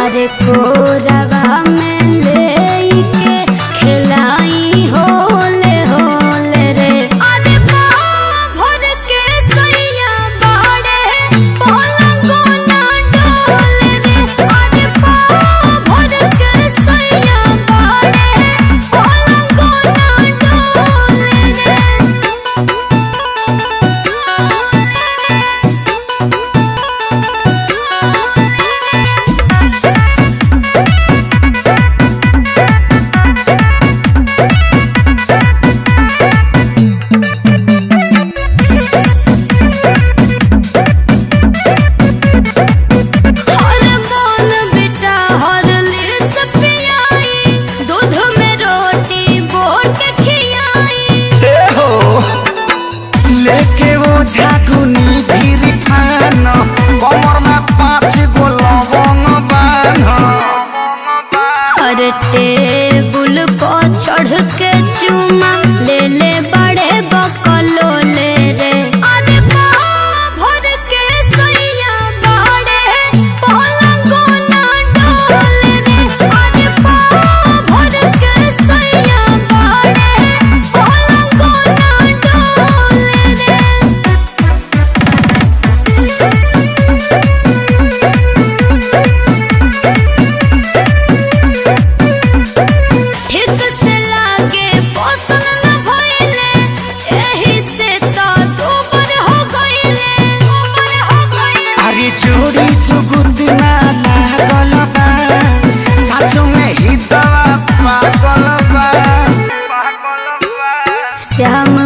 अरे कोरवा में लेके खिलाई होले होले रे। अरे पाँव भर के सैया बाड़े पलंगो ना डोले रे। अरे पाँव भर के सैया बाड़े पलंगो ना डोले रे। लेके वो झाटुनी भीरी फान कमर में 5 गो लवंग बान। अरे टेबुल पर चढ़ के चुमा ले ले बड़े बकलो ले रे। अरे पाँव भर के सैया बाड़े पलंगो ना डोले रे। अरे पाँव भर के सैया बाड़े पलंगो ना डोले रे। ठीक से लागे पसंद न भइले एही से तो दुबर हो गइले। अरे चोरी चुगुत ना लागल बा साचो में ही दवा पागल बा। श्याम